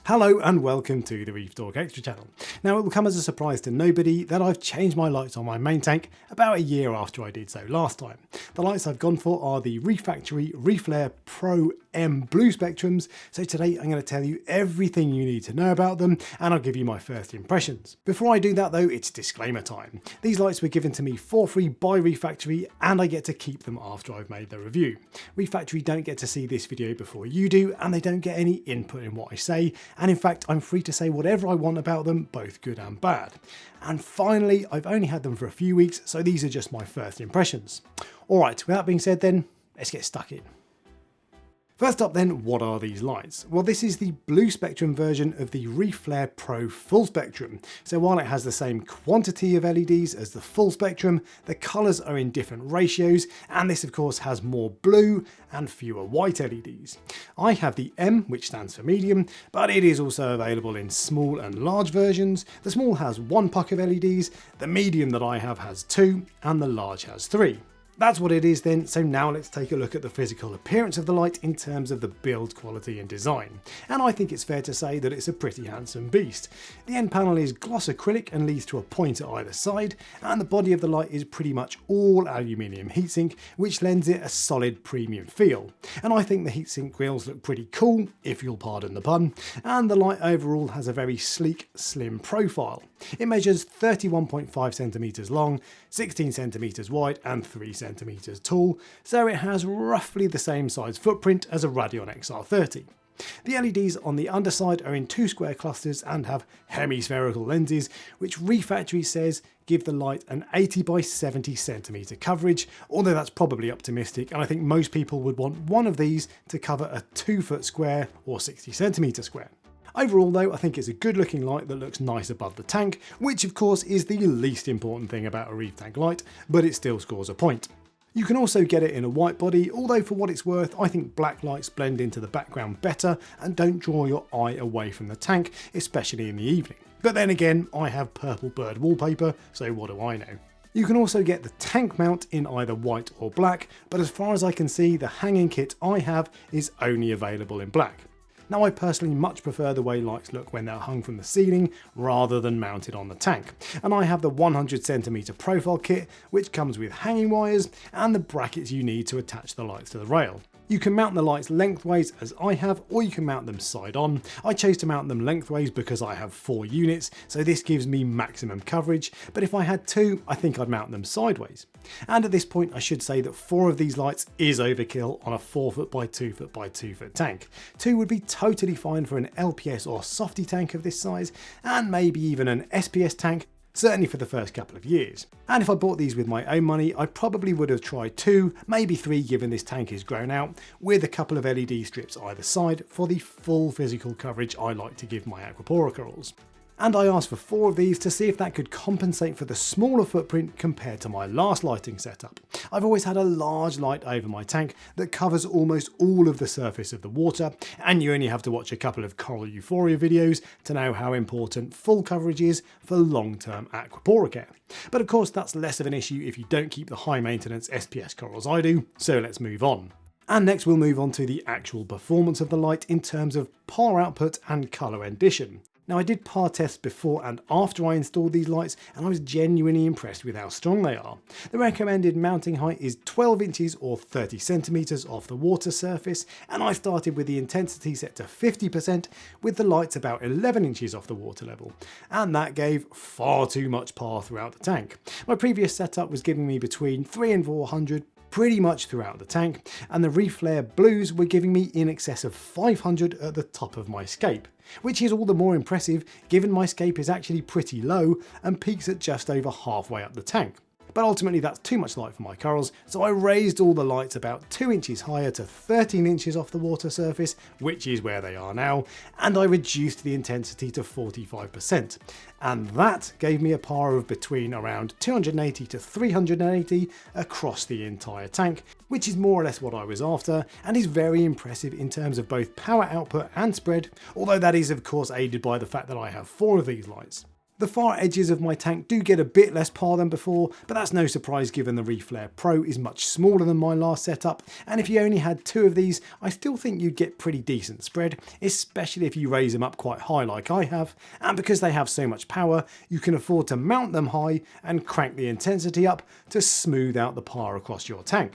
Hello and welcome to the Reef Talk Extra channel. Now it will come as a surprise to nobody that I've changed my lights on my main tank about a year after I did so last time. The lights I've gone for are the Reef Reef Flare Pro M Blue Spectrums, so today I'm going to tell you everything you need to know about them and I'll give you my first impressions. Before I do that though, it's disclaimer time. These lights were given to me for free by Reef Factory and I get to keep them after I've made the review. Reef Factory don't get to see this video before you do and they don't get any input in what I say, and in fact I'm free to say whatever I want about them, both good and bad. And finally, I've only had them for a few weeks, so these are just my first impressions. Alright, with that being said then, let's get stuck in. First up then, what are these lights? Well, this is the blue spectrum version of the Reef Flare Pro Full Spectrum. So while it has the same quantity of LEDs as the full spectrum, the colours are in different ratios, and this of course has more blue and fewer white LEDs. I have the M, which stands for medium, but it is also available in small and large versions. The small has 1 puck of LEDs, the medium that I have has 2, and the large has 3. That's what it is then, so now let's take a look at the physical appearance of the light in terms of the build quality and design. And I think it's fair to say that it's a pretty handsome beast. The end panel is gloss acrylic and leads to a point at either side, and the body of the light is pretty much all aluminium heatsink, which lends it a solid premium feel. And I think the heatsink grills look pretty cool, if you'll pardon the pun, and the light overall has a very sleek, slim profile. It measures 31.5 centimeters long, 16 centimeters wide, and 3 centimeters tall, so it has roughly the same size footprint as a Radeon XR30. The LEDs on the underside are in 2 square clusters and have hemispherical lenses, which Reef Factory says give the light an 80 by 70 centimeter coverage, although that's probably optimistic, and I think most people would want one of these to cover a 2-foot square or 60 centimeter square. Overall though, I think it's a good looking light that looks nice above the tank, which of course is the least important thing about a reef tank light, but it still scores a point. You can also get it in a white body, although for what it's worth, I think black lights blend into the background better and don't draw your eye away from the tank, especially in the evening. But then again, I have purple bird wallpaper, so what do I know? You can also get the tank mount in either white or black, but as far as I can see, the hanging kit I have is only available in black. Now I personally much prefer the way lights look when they're hung from the ceiling rather than mounted on the tank, and I have the 100cm profile kit which comes with hanging wires and the brackets you need to attach the lights to the rail. You can mount the lights lengthways as I have, or you can mount them side on. I chose to mount them lengthways because I have 4 units, so this gives me maximum coverage, but if I had 2, I think I'd mount them sideways. And at this point I should say that 4 of these lights is overkill on a 4-foot by 2-foot by 2-foot tank. 2 would be totally fine for an LPS or softy tank of this size, and maybe even an SPS tank, certainly for the first couple of years. And if I bought these with my own money, I probably would have tried 2, maybe 3 given this tank is grown out, with a couple of LED strips either side for the full physical coverage I like to give my aquapora corals. And I asked for 4 of these to see if that could compensate for the smaller footprint compared to my last lighting setup. I've always had a large light over my tank that covers almost all of the surface of the water, and you only have to watch a couple of Coral Euphoria videos to know how important full coverage is for long-term aquapora care. But of course that's less of an issue if you don't keep the high maintenance SPS corals I do, so let's move on. And next we'll move on to the actual performance of the light in terms of power output and colour rendition. Now I did PAR tests before and after I installed these lights and I was genuinely impressed with how strong they are. The recommended mounting height is 12 inches or 30 centimeters off the water surface, and I started with the intensity set to 50% with the lights about 11 inches off the water level, and that gave far too much PAR throughout the tank. My previous setup was giving me between 300 and 400 pretty much throughout the tank, and the Reef Flare Blues were giving me in excess of 500 at the top of my scape, which is all the more impressive given my scape is actually pretty low and peaks at just over halfway up the tank. But ultimately that's too much light for my corals, so I raised all the lights about 2 inches higher to 13 inches off the water surface, which is where they are now, and I reduced the intensity to 45%. And that gave me a PAR of between around 280 to 380 across the entire tank, which is more or less what I was after, and is very impressive in terms of both power output and spread, although that is of course aided by the fact that I have 4 of these lights. The far edges of my tank do get a bit less par than before, but that's no surprise given the Reef Flare Pro is much smaller than my last setup, and if you only had 2 of these, I still think you'd get pretty decent spread, especially if you raise them up quite high like I have, and because they have so much power, you can afford to mount them high and crank the intensity up to smooth out the par across your tank.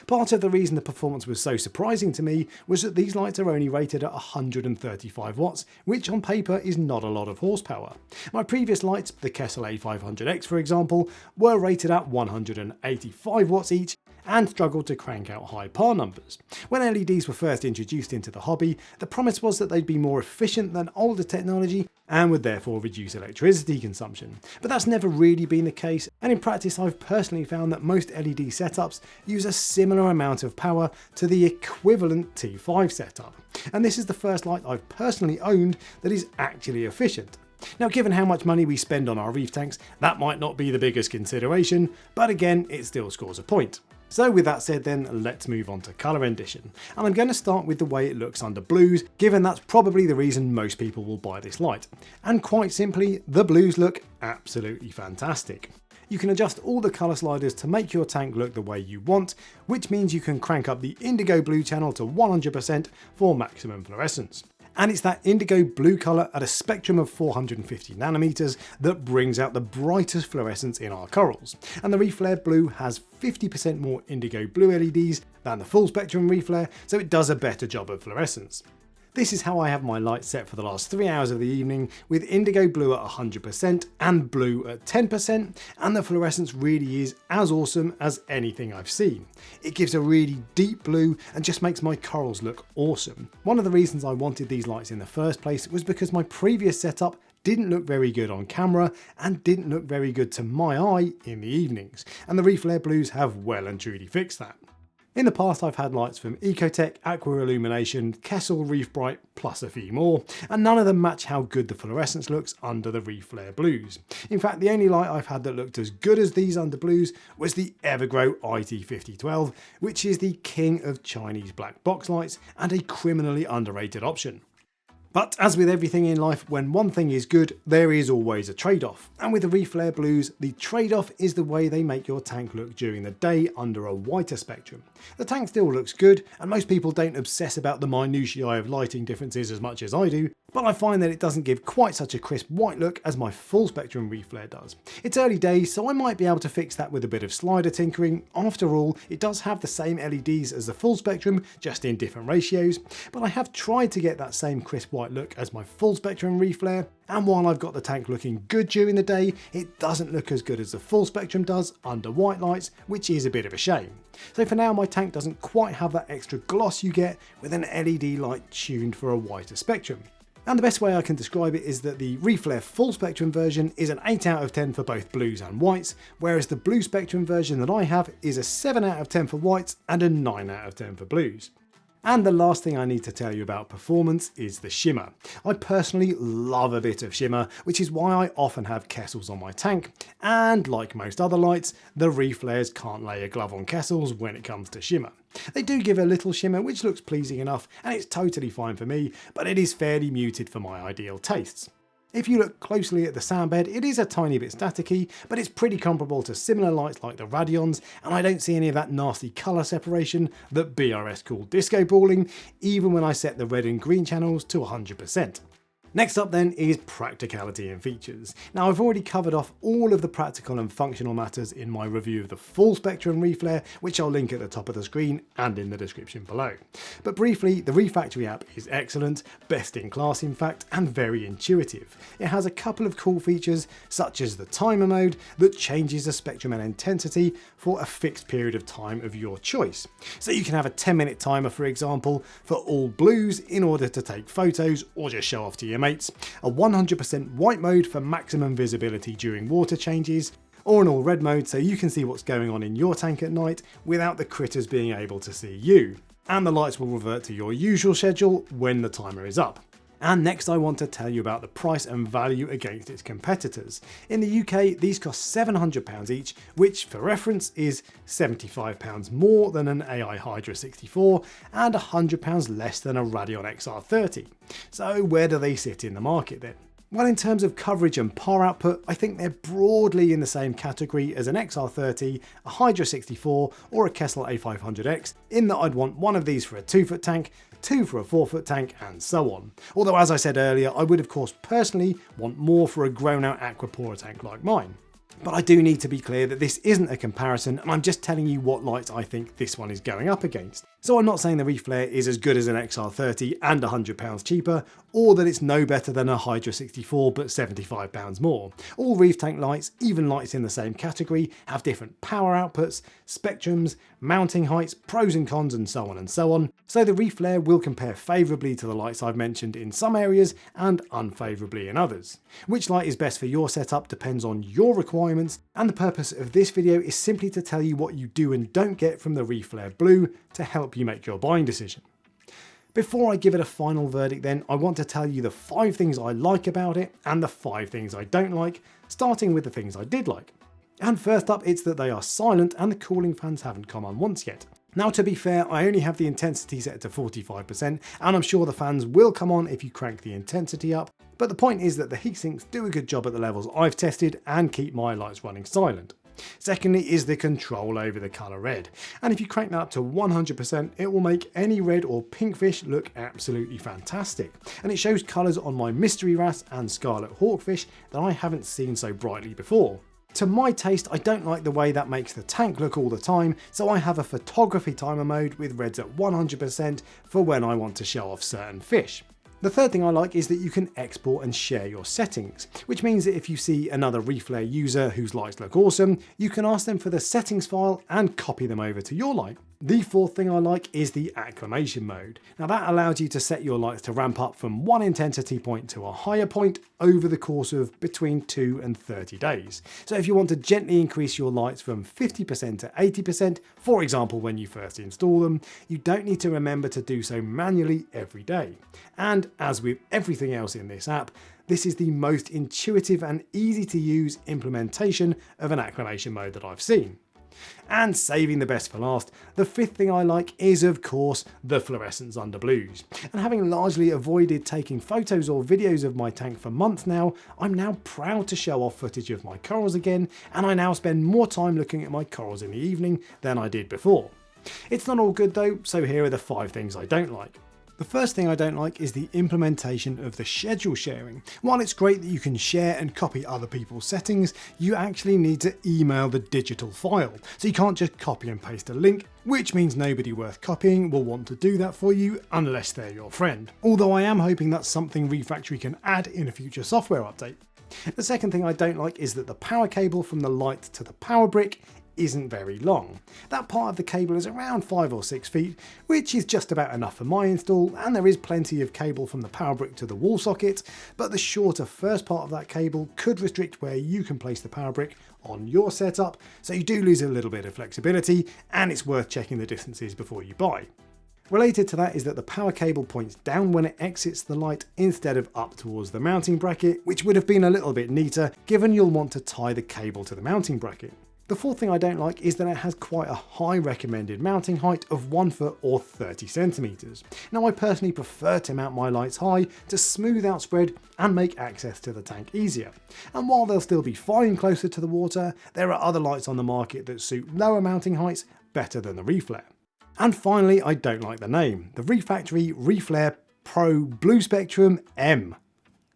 Part of the reason the performance was so surprising to me was that these lights are only rated at 135 watts, which on paper is not a lot of horsepower. My previous lights, the Kessel A500X for example, were rated at 185 watts each and struggled to crank out high par numbers. When LEDs were first introduced into the hobby, the promise was that they'd be more efficient than older technology and would therefore reduce electricity consumption. But that's never really been the case, and in practice I've personally found that most LED setups use a similar amount of power to the equivalent T5 setup. And this is the first light I've personally owned that is actually efficient. Now, given how much money we spend on our reef tanks, that might not be the biggest consideration, but again, it still scores a point. So with that said then, let's move on to colour rendition. And I'm going to start with the way it looks under blues, given that's probably the reason most people will buy this light. And quite simply, the blues look absolutely fantastic. You can adjust all the colour sliders to make your tank look the way you want, which means you can crank up the indigo blue channel to 100% for maximum fluorescence. And it's that indigo blue colour at a spectrum of 450 nanometers that brings out the brightest fluorescence in our corals. And the Reef Flare Blue has 50% more indigo blue LEDs than the full spectrum Reef Flare, so it does a better job of fluorescence. This is how I have my light set for the last 3 hours of the evening, with indigo blue at 100% and blue at 10%, and the fluorescence really is as awesome as anything I've seen. It gives a really deep blue and just makes my corals look awesome. One of the reasons I wanted these lights in the first place was because my previous setup didn't look very good on camera and didn't look very good to my eye in the evenings, and the Reef Flare Blues have well and truly fixed that. In the past I've had lights from Ecotech, Aqua Illumination, Kessel, Reef Bright, plus a few more, and none of them match how good the fluorescence looks under the Reef Flare Blues. In fact, the only light I've had that looked as good as these under blues was the Evergrow IT5012, which is the king of Chinese black box lights and a criminally underrated option. But as with everything in life, when one thing is good, there is always a trade-off. And with the Reef Flare Blues, the trade-off is the way they make your tank look during the day under a whiter spectrum. The tank still looks good, and most people don't obsess about the minutiae of lighting differences as much as I do, but I find that it doesn't give quite such a crisp white look as my full spectrum Reef Flare does. It's early days, so I might be able to fix that with a bit of slider tinkering. After all, it does have the same LEDs as the full spectrum, just in different ratios, but I have tried to get that same crisp white look as my full spectrum Reef Flare, and while I've got the tank looking good during the day, it doesn't look as good as the full spectrum does under white lights, which is a bit of a shame. So for now, my tank doesn't quite have that extra gloss you get with an LED light tuned for a whiter spectrum. And the best way I can describe it is that the Reef Flare full spectrum version is an 8 out of 10 for both blues and whites, whereas the blue spectrum version that I have is a 7 out of 10 for whites and a 9 out of 10 for blues. And the last thing I need to tell you about performance is the shimmer. I personally love a bit of shimmer, which is why I often have Kessels on my tank, and like most other lights, the Reef Flares can't lay a glove on Kessels when it comes to shimmer. They do give a little shimmer which looks pleasing enough, and it's totally fine for me, but it is fairly muted for my ideal tastes. If you look closely at the sound bed, it is a tiny bit staticky, but it's pretty comparable to similar lights like the Radions, and I don't see any of that nasty colour separation that BRS call disco balling, even when I set the red and green channels to 100%. Next up then is practicality and features. Now I've already covered off all of the practical and functional matters in my review of the full spectrum Reef Flare, which I'll link at the top of the screen and in the description below. But briefly, the Reef Factory app is excellent, best in class in fact, and very intuitive. It has a couple of cool features such as the timer mode that changes the spectrum and intensity for a fixed period of time of your choice. So you can have a 10-minute timer for example for all blues in order to take photos or just show off to your mates, a 100% white mode for maximum visibility during water changes, or an all red mode so you can see what's going on in your tank at night without the critters being able to see you. And the lights will revert to your usual schedule when the timer is up. And next I want to tell you about the price and value against its competitors. In the UK, these cost £700 each, which for reference is £75 more than an AI Hydra 64 and £100 less than a Radion XR30. So where do they sit in the market then? Well, in terms of coverage and par output, I think they're broadly in the same category as an XR30, a Hydra 64 or a Kessel A500X, in that I'd want one of these for a 2-foot tank, two for a 4-foot tank, and so on. Although, as I said earlier, I would of course personally want more for a grown out aquapora tank like mine. But I do need to be clear that this isn't a comparison, and I'm just telling you what lights I think this one is going up against. So I'm not saying the Reef Flare is as good as an XR30 and £100 cheaper, or that it's no better than a Hydra 64 but £75 more. All reef tank lights, even lights in the same category, have different power outputs, spectrums, mounting heights, pros and cons, and so on and so on. So the Reef Flare will compare favourably to the lights I've mentioned in some areas and unfavourably in others. Which light is best for your setup depends on your requirements, and the purpose of this video is simply to tell you what you do and don't get from the Reef Flare Blue to help you make your buying decision. Before I give it a final verdict then, I want to tell you the 5 things I like about it and the 5 things I don't like, starting with the things I did like. And first up, it's that they are silent and the cooling fans haven't come on once yet. Now, to be fair, I only have the intensity set to 45%, and I'm sure the fans will come on if you crank the intensity up, but the point is that the heatsinks do a good job at the levels I've tested and keep my lights running silent. Secondly is the control over the colour red, and if you crank that up to 100%, it will make any red or pink fish look absolutely fantastic, and it shows colours on my mystery wrasse and scarlet hawkfish that I haven't seen so brightly before. To my taste, I don't like the way that makes the tank look all the time, so I have a photography timer mode with reds at 100% for when I want to show off certain fish. The third thing I like is that you can export and share your settings, which means that if you see another Reef Flare user whose lights look awesome, you can ask them for the settings file and copy them over to your light. The fourth thing I like is the acclimation mode. Now that allows you to set your lights to ramp up from one intensity point to a higher point over the course of between 2 and 30 days. So if you want to gently increase your lights from 50% to 80%, for example when you first install them, you don't need to remember to do so manually every day. And as with everything else in this app, this is the most intuitive and easy to use implementation of an acclimation mode that I've seen. And saving the best for last, the fifth thing I like is of course the fluorescence under blues. And having largely avoided taking photos or videos of my tank for months now, I'm now proud to show off footage of my corals again, and I now spend more time looking at my corals in the evening than I did before. It's not all good though, so here are the 5 things I don't like. The first thing I don't like is the implementation of the schedule sharing. While it's great that you can share and copy other people's settings, you actually need to email the digital file. So you can't just copy and paste a link, which means nobody worth copying will want to do that for you unless they're your friend. Although I am hoping that's something Refactory can add in a future software update. The second thing I don't like is that the power cable from the light to the power brick isn't very long. That part of the cable is around 5 or 6 feet, which is just about enough for my install, and there is plenty of cable from the power brick to the wall socket, but the shorter first part of that cable could restrict where you can place the power brick on your setup, so you do lose a little bit of flexibility, and it's worth checking the distances before you buy. Related to that is that the power cable points down when it exits the light instead of up towards the mounting bracket, which would have been a little bit neater given you'll want to tie the cable to the mounting bracket. The fourth thing I don't like is that it has quite a high recommended mounting height of 1 foot or 30 centimeters. Now I personally prefer to mount my lights high to smooth out spread and make access to the tank easier. And while they'll still be fine closer to the water, there are other lights on the market that suit lower mounting heights better than the Reef Flare. And finally, I don't like the name. The Refactory Reef Flare Pro Blue Spectrum M.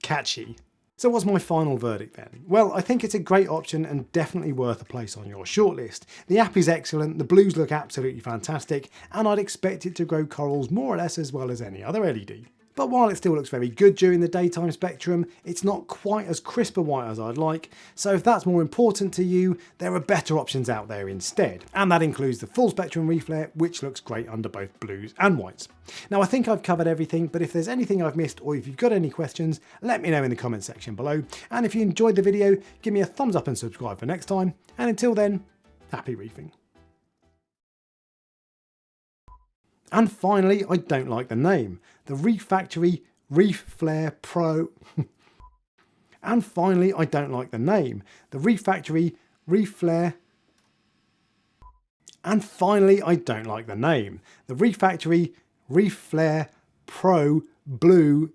Catchy. So what's my final verdict then? Well, I think it's a great option and definitely worth a place on your shortlist. The app is excellent, the blues look absolutely fantastic, and I'd expect it to grow corals more or less as well as any other LED. But while it still looks very good during the daytime spectrum, it's not quite as crisp a white as I'd like, so if that's more important to you, there are better options out there instead. And that includes the full Spectrum Reef Flare, which looks great under both blues and whites. Now I think I've covered everything, but if there's anything I've missed or if you've got any questions, let me know in the comment section below. And if you enjoyed the video, give me a thumbs up and subscribe for next time. And until then, happy reefing. And finally, I don't like the name. The Refactory Reef Flare Pro. And finally, I don't like the name. The Refactory Reef Flare. And finally, I don't like the name. The Refactory Reef Flare Pro Blue